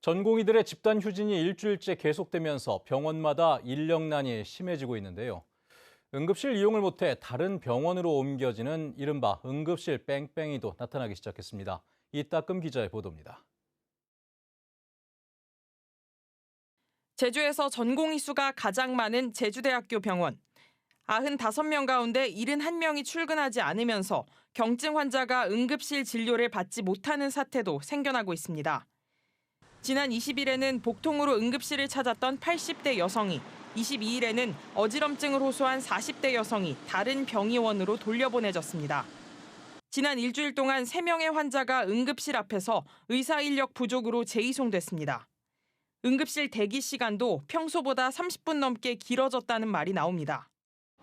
전공의들의 집단 휴진이 일주일째 계속되면서 병원마다 인력난이 심해지고 있는데요. 응급실 이용을 못해 다른 병원으로 옮겨지는 이른바 응급실 뺑뺑이도 나타나기 시작했습니다. 이따금 기자의 보도입니다. 제주에서 전공의 수가 가장 많은 제주대학교 병원. 95명 가운데 71명이 출근하지 않으면서 경증 환자가 응급실 진료를 받지 못하는 사태도 생겨나고 있습니다. 지난 20일에는 복통으로 응급실을 찾았던 80대 여성이, 22일에는 어지럼증을 호소한 40대 여성이 다른 병의원으로 돌려보내졌습니다. 지난 일주일 동안 3명의 환자가 응급실 앞에서 의사 인력 부족으로 재이송됐습니다. 응급실 대기 시간도 평소보다 30분 넘게 길어졌다는 말이 나옵니다.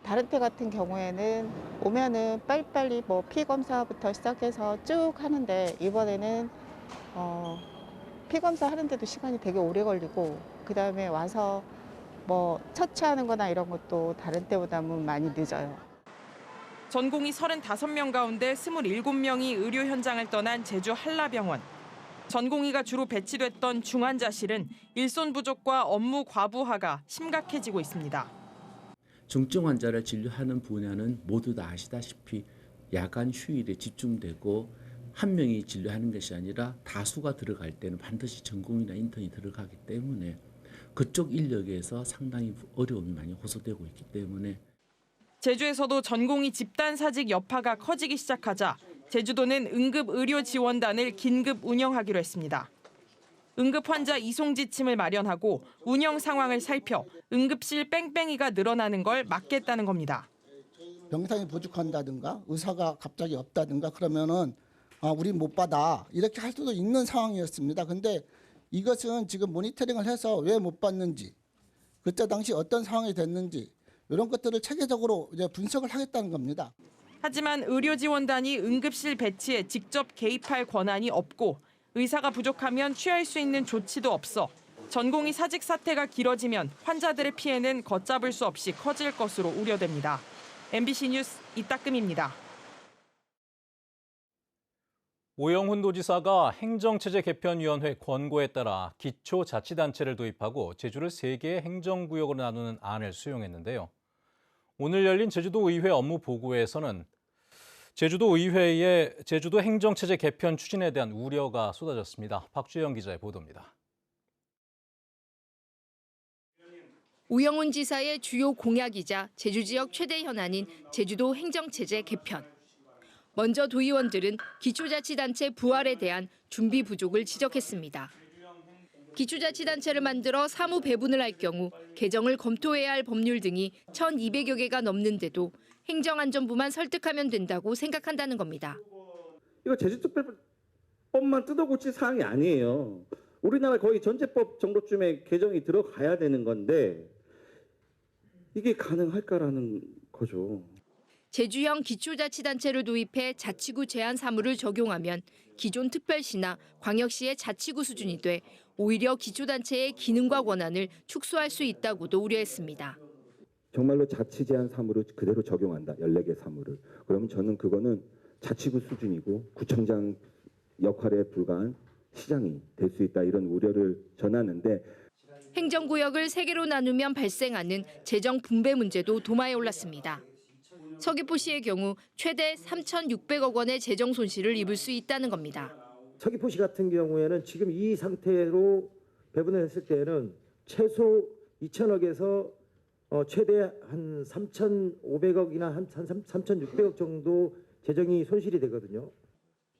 다른 때 같은 경우에는 오면은 빨리빨리 피 검사부터 시작해서 쭉 하는데 이번에는 피 검사 하는데도 시간이 되게 오래 걸리고 그다음에 와서 처치하는 거나 이런 것도 다른 때보다는 많이 늦어요. 전공의 35명 가운데 27명이 의료 현장을 떠난 제주 한라병원. 전공의가 주로 배치됐던 중환자실은 일손 부족과 업무 과부하가 심각해지고 있습니다. 중증 환자를 진료하는 분야는 모두 다 아시다시피 야간 휴일에 집중되고 한 명이 진료하는 것이 아니라 다수가 들어갈 때는 반드시 전공의나 인턴이 들어가기 때문에 그쪽 인력에서 상당히 어려움이 많이 호소되고 있기 때문에 제주에서도 전공의 집단 사직 여파가 커지기 시작하자 제주도는 응급의료지원단을 긴급 운영하기로 했습니다. 응급 환자 이송 지침을 마련하고 운영 상황을 살펴 응급실 뺑뺑이가 늘어나는 걸 막겠다는 겁니다. 병상이 부족한다든가 의사가 갑자기 없다든가 그러면은 우리 못 받아 이렇게 할 수도 있는 상황이었습니다. 근데 이것은 지금 모니터링을 해서 왜 못 받는지 그때 당시 어떤 상황이 됐는지 이런 것들을 체계적으로 이제 분석을 하겠다는 겁니다. 하지만 의료지원단이 응급실 배치에 직접 개입할 권한이 없고 의사가 부족하면 취할 수 있는 조치도 없어 전공의 사직 사태가 길어지면 환자들의 피해는 걷잡을 수 없이 커질 것으로 우려됩니다. MBC 뉴스 이따금입니다. 오영훈 도지사가 행정체제 개편위원회 권고에 따라 기초자치단체를 도입하고 제주를 3개의 행정구역으로 나누는 안을 수용했는데요. 오늘 열린 제주도의회 업무 보고에서는 제주도의회의 제주도 행정체제 개편 추진에 대한 우려가 쏟아졌습니다. 박주영 기자의 보도입니다. 오영훈 지사의 주요 공약이자 제주 지역 최대 현안인 제주도 행정체제 개편. 먼저 도의원들은 기초자치단체 부활에 대한 준비 부족을 지적했습니다. 기초자치단체를 만들어 사무 배분을 할 경우 개정을 검토해야 할 법률 등이 1,200여 개가 넘는데도 행정안전부만 설득하면 된다고 생각한다는 겁니다. 이거 제주특별법만 뜯어고칠 사항이 아니에요. 우리나라 거의 전제법 정도쯤에 개정이 들어가야 되는 건데 이게 가능할까라는 거죠. 제주형 기초자치단체를 도입해 자치구 제한 사무를 적용하면 기존 특별시나 광역시의 자치구 수준이 돼 오히려 기초단체의 기능과 권한을 축소할 수 있다고도 우려했습니다. 정말로 자치 제한 사무를 그대로 적용한다. 14개 사무를. 그러면 저는 그거는 자치구 수준이고 구청장 역할에 불과한 시장이 될 수 있다. 이런 우려를 전하는데 행정구역을 3개로 나누면 발생하는 재정 분배 문제도 도마에 올랐습니다. 서귀포시의 경우 최대 3,600억 원의 재정 손실을 입을 수 있다는 겁니다. 서귀포시 같은 경우에는 지금 이 상태로 배분을 했을 때는 최소 2천억에서 최대 한 3,500억이나 한 3,600억 정도 재정이 손실이 되거든요.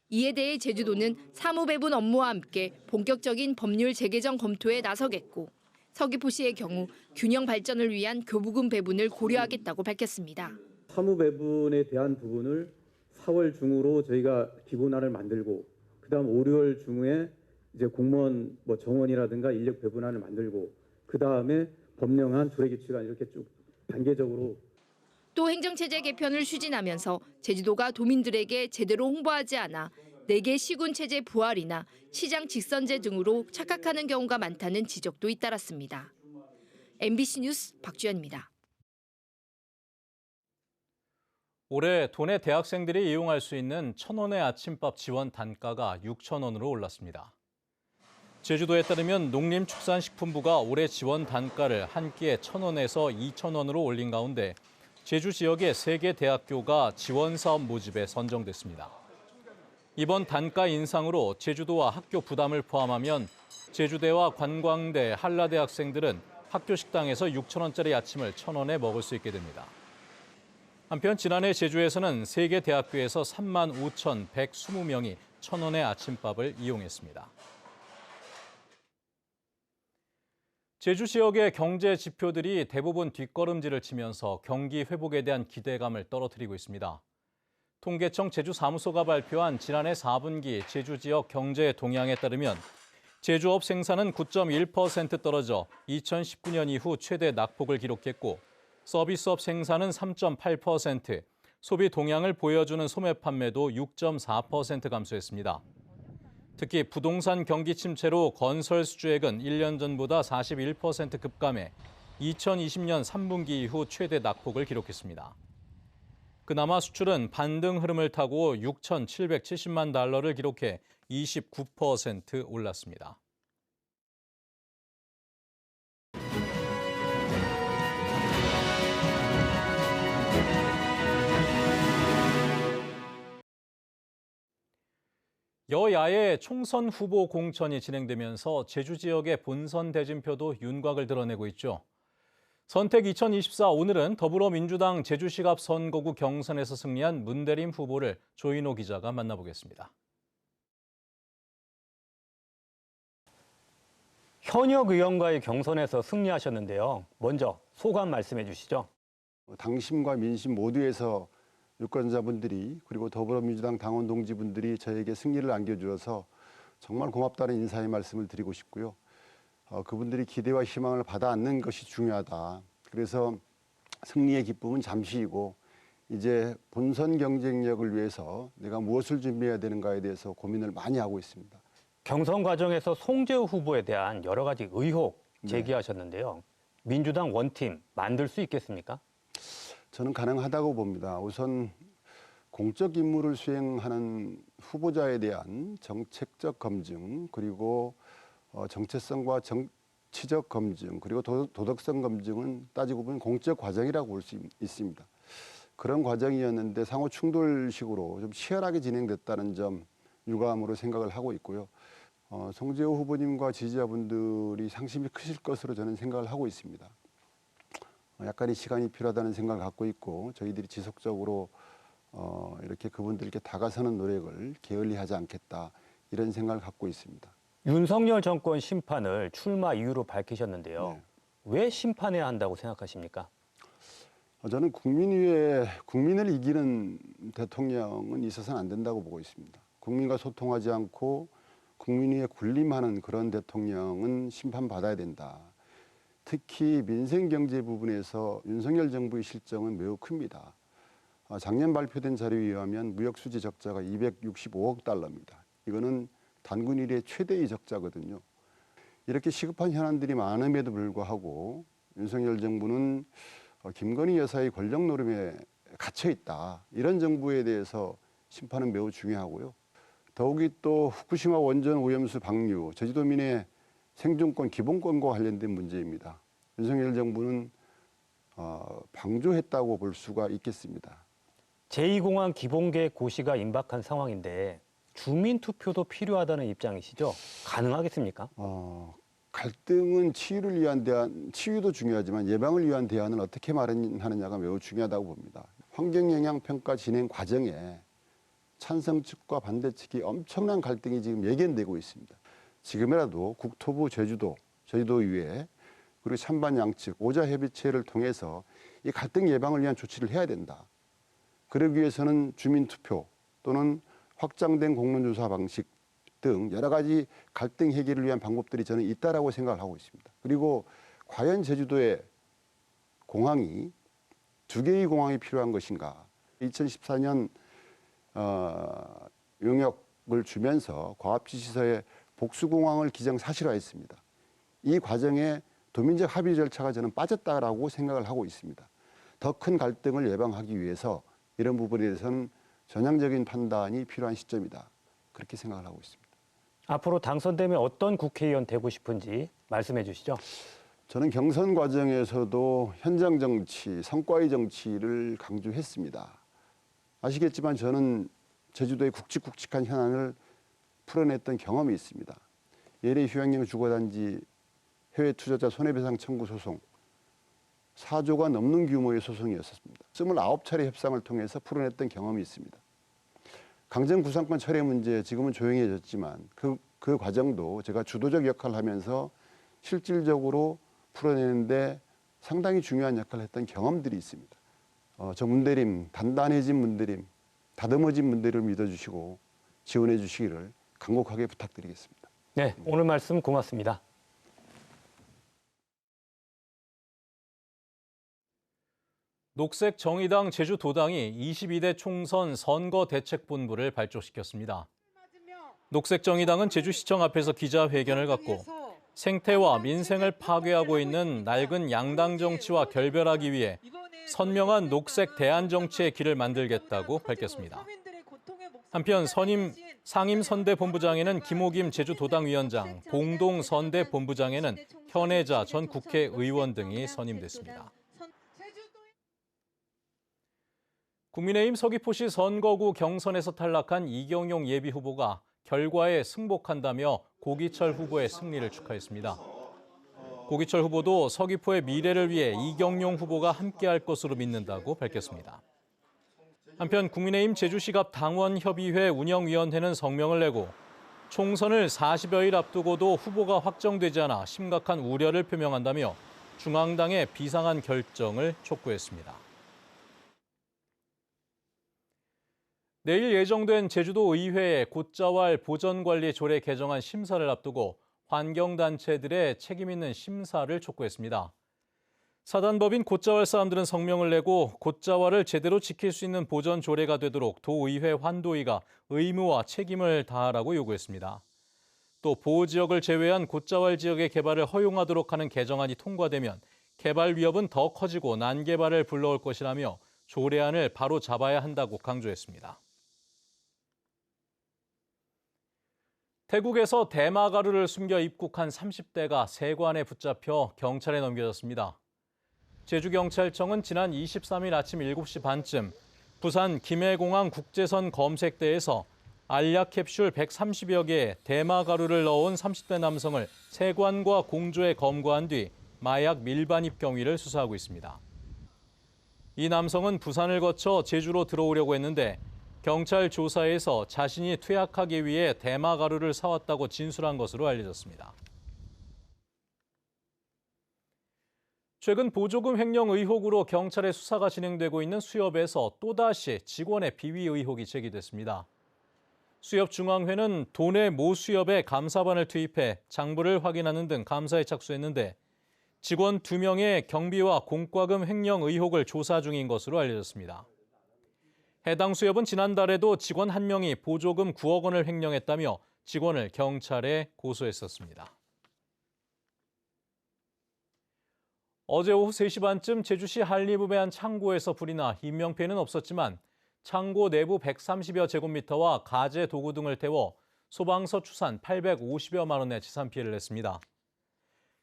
이에 대해 제주도는 사무배분 업무와 함께 본격적인 법률 재개정 검토에 나서겠고 서귀포시의 경우 균형 발전을 위한 교부금 배분을 고려하겠다고 밝혔습니다. 사무 배분에 대한 부분을 4월 중으로 저희가 기본안을 만들고 그다음 5, 6월 중에 이제 공무원 정원이라든가 인력 배분안을 만들고 그다음에 법령안, 조례규칙안 이렇게 쭉 단계적으로 또 행정체제 개편을 추진하면서 제주도가 도민들에게 제대로 홍보하지 않아 4개 시군체제 부활이나 시장 직선제 등으로 착각하는 경우가 많다는 지적도 잇따랐습니다. MBC 뉴스 박주연입니다. 올해 도내 대학생들이 이용할 수 있는 1,000원의 아침밥 지원 단가가 6,000원으로 올랐습니다. 제주도에 따르면 농림축산식품부가 올해 지원 단가를 한 끼에 1,000원에서 2,000원으로 올린 가운데 제주 지역의 3개 대학교가 지원 사업 모집에 선정됐습니다. 이번 단가 인상으로 제주도와 학교 부담을 포함하면 제주대와 관광대, 한라대 학생들은 학교 식당에서 6,000원짜리 아침을 1,000원에 먹을 수 있게 됩니다. 한편 지난해 제주에서는 3개 대학교에서 35,120명이 1,000원의 아침밥을 이용했습니다. 제주 지역의 경제 지표들이 대부분 뒷걸음질을 치면서 경기 회복에 대한 기대감을 떨어뜨리고 있습니다. 통계청 제주사무소가 발표한 지난해 4분기 제주 지역 경제 동향에 따르면 제주업 생산은 9.1% 떨어져 2019년 이후 최대 낙폭을 기록했고 서비스업 생산은 3.8%, 소비 동향을 보여주는 소매 판매도 6.4% 감소했습니다. 특히 부동산 경기 침체로 건설 수주액은 1년 전보다 41% 급감해 2020년 3분기 이후 최대 낙폭을 기록했습니다. 그나마 수출은 반등 흐름을 타고 6,770만 달러를 기록해 29% 올랐습니다. 여야의 총선 후보 공천이 진행되면서 제주 지역의 본선 대진표도 윤곽을 드러내고 있죠. 선택 2024 오늘은 더불어민주당 제주시갑 선거구 경선에서 승리한 문대림 후보를 조인호 기자가 만나보겠습니다. 현역 의원과의 경선에서 승리하셨는데요. 먼저 소감 말씀해 주시죠. 당심과 민심 모두에서 유권자분들이 그리고 더불어민주당 당원 동지분들이 저에게 승리를 안겨주어서 정말 고맙다는 인사의 말씀을 드리고 싶고요. 그분들이 기대와 희망을 받아 안는 것이 중요하다. 그래서 승리의 기쁨은 잠시이고 이제 본선 경쟁력을 위해서 내가 무엇을 준비해야 되는가에 대해서 고민을 많이 하고 있습니다. 경선 과정에서 송재호 후보에 대한 여러 가지 의혹 제기하셨는데요. 민주당 원팀 만들 수 있겠습니까? 저는 가능하다고 봅니다. 우선 공적 임무를 수행하는 후보자에 대한 정책적 검증, 그리고 정체성과 정치적 검증, 그리고 도덕성 검증은 따지고 보면 공적 과정이라고 볼 수 있습니다. 그런 과정이었는데 상호 충돌식으로 좀 치열하게 진행됐다는 점 유감으로 생각을 하고 있고요. 송재호 후보님과 지지자분들이 상심이 크실 것으로 저는 생각을 하고 있습니다. 약간의 시간이 필요하다는 생각을 갖고 있고 저희들이 지속적으로 이렇게 그분들께 다가서는 노력을 게을리하지 않겠다 이런 생각을 갖고 있습니다. 윤석열 정권 심판을 출마 이유로 밝히셨는데요. 네. 왜 심판해야 한다고 생각하십니까? 저는 국민을 이기는 대통령은 있어서는 안 된다고 보고 있습니다. 국민과 소통하지 않고 국민 위에 군림하는 그런 대통령은 심판받아야 된다. 특히 민생경제 부분에서 윤석열 정부의 실정은 매우 큽니다. 작년 발표된 자료에 의하면 무역수지 적자가 265억 달러입니다. 이거는 단군 이래 최대의 적자거든요. 이렇게 시급한 현안들이 많음에도 불구하고 윤석열 정부는 김건희 여사의 권력 노름에 갇혀 있다. 이런 정부에 대해서 심판은 매우 중요하고요. 더욱이 또 후쿠시마 원전 오염수 방류, 제주도민의 생존권, 기본권과 관련된 문제입니다. 윤석열 정부는 방조했다고 볼 수가 있겠습니다. 제2공항 기본계획 고시가 임박한 상황인데 주민 투표도 필요하다는 입장이시죠? 가능하겠습니까? 갈등은 치유를 위한 대안, 치유도 중요하지만 예방을 위한 대안을 어떻게 마련하느냐가 매우 중요하다고 봅니다. 환경영향평가 진행 과정에 찬성 측과 반대 측이 엄청난 갈등이 지금 예견되고 있습니다. 지금이라도 국토부 제주도의회 그리고 찬반 양측 오자협의체를 통해서 이 갈등 예방을 위한 조치를 해야 된다. 그러기 위해서는 주민투표 또는 확장된 공론조사 방식 등 여러 가지 갈등 해결을 위한 방법들이 저는 있다라고 생각을 하고 있습니다. 그리고 과연 제주도에 공항이 2개의 공항이 필요한 것인가? 2014년 용역을 주면서 과합지시서에 복수공항을 기정사실화했습니다. 이 과정에 도민적 합의 절차가 저는 빠졌다라고 생각을 하고 있습니다. 더 큰 갈등을 예방하기 위해서 이런 부분에 대해서는 전향적인 판단이 필요한 시점이다. 그렇게 생각을 하고 있습니다. 앞으로 당선되면 어떤 국회의원 되고 싶은지 말씀해 주시죠. 저는 경선 과정에서도 현장 정치, 성과의 정치를 강조했습니다. 아시겠지만 저는 제주도의 굵직굵직한 현안을 풀어냈던 경험이 있습니다. 예리 휴양령 주거단지 해외 투자자 손해배상 청구 소송, 4조가 넘는 규모의 소송이었습니다. 29차례 협상을 통해서 풀어냈던 경험이 있습니다. 강정 구상권 철회 문제 지금은 조용해졌지만 그 과정도 제가 주도적 역할을 하면서 실질적으로 풀어내는데 상당히 중요한 역할을 했던 경험들이 있습니다. 저 문대림, 단단해진 문대림, 다듬어진 문대림을 믿어주시고 지원해 주시기를 간곡하게 부탁드리겠습니다. 네, 오늘 말씀 고맙습니다. 녹색정의당 제주도당이 22대 총선 선거대책본부를 발족시켰습니다. 녹색정의당은 제주시청 앞에서 기자회견을 갖고 생태와 민생을 파괴하고 있는 낡은 양당 정치와 결별하기 위해 선명한 녹색 대안 정치의 길을 만들겠다고 밝혔습니다. 한편 상임선대본부장에는 김호김 제주도당 위원장, 봉동선대본부장에는 현혜자 전 국회의원 등이 선임됐습니다. 국민의힘 서귀포시 선거구 경선에서 탈락한 이경용 예비후보가 결과에 승복한다며 고기철 후보의 승리를 축하했습니다. 고기철 후보도 서귀포의 미래를 위해 이경용 후보가 함께할 것으로 믿는다고 밝혔습니다. 한편 국민의힘 제주시갑 당원협의회 운영위원회는 성명을 내고 총선을 40여일 앞두고도 후보가 확정되지 않아 심각한 우려를 표명한다며 중앙당의 비상한 결정을 촉구했습니다. 내일 예정된 제주도 의회의 곶자왈 보전관리 조례 개정안 심사를 앞두고 환경단체들의 책임 있는 심사를 촉구했습니다. 사단법인 곶자왈 사람들은 성명을 내고 곶자왈을 제대로 지킬 수 있는 보전 조례가 되도록 도의회 환도위가 의무와 책임을 다하라고 요구했습니다. 또 보호지역을 제외한 곶자왈 지역의 개발을 허용하도록 하는 개정안이 통과되면 개발 위협은 더 커지고 난개발을 불러올 것이라며 조례안을 바로 잡아야 한다고 강조했습니다. 태국에서 대마 가루를 숨겨 입국한 30대가 세관에 붙잡혀 경찰에 넘겨졌습니다. 제주경찰청은 지난 23일 아침 7시 반쯤 부산 김해공항 국제선 검색대에서 알약 캡슐 130여 개의 대마 가루를 넣어온 30대 남성을 세관과 공조에 검거한 뒤 마약 밀반입 경위를 수사하고 있습니다. 이 남성은 부산을 거쳐 제주로 들어오려고 했는데 경찰 조사에서 자신이 투약하기 위해 대마 가루를 사왔다고 진술한 것으로 알려졌습니다. 최근 보조금 횡령 의혹으로 경찰의 수사가 진행되고 있는 수협에서 또다시 직원의 비위 의혹이 제기됐습니다. 수협중앙회는 도내 모 수협에 감사반을 투입해 장부를 확인하는 등 감사에 착수했는데 직원 2명의 경비와 공과금 횡령 의혹을 조사 중인 것으로 알려졌습니다. 해당 수협은 지난달에도 직원 1명이 보조금 9억 원을 횡령했다며 직원을 경찰에 고소했었습니다. 어제 오후 3시 반쯤 제주시 한리읍의 한 창고에서 불이 나 인명피해는 없었지만 창고 내부 130여 제곱미터와 가재 도구 등을 태워 소방서 추산 850여만 원의 지산 피해를 냈습니다.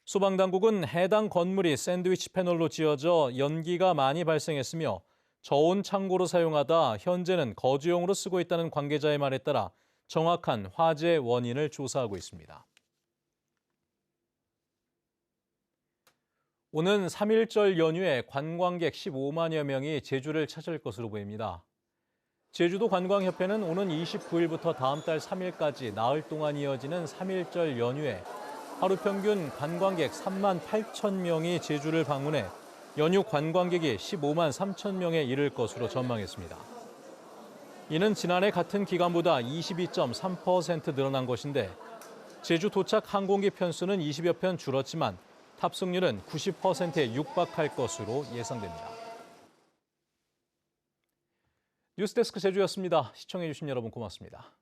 소방당국은 해당 건물이 샌드위치 패널로 지어져 연기가 많이 발생했으며 저온 창고로 사용하다 현재는 거주용으로 쓰고 있다는 관계자의 말에 따라 정확한 화재 원인을 조사하고 있습니다. 오는 3.1절 연휴에 관광객 15만여 명이 제주를 찾을 것으로 보입니다. 제주도 관광협회는 오는 29일부터 다음 달 3일까지 나흘 동안 이어지는 3.1절 연휴에 하루 평균 관광객 3만 8천 명이 제주를 방문해 연휴 관광객이 15만 3천 명에 이를 것으로 전망했습니다. 이는 지난해 같은 기간보다 22.3% 늘어난 것인데 제주 도착 항공기 편수는 20여 편 줄었지만 탑승률은 90%에 육박할 것으로 예상됩니다. 뉴스데스크 제주였습니다. 시청해주신 여러분 고맙습니다.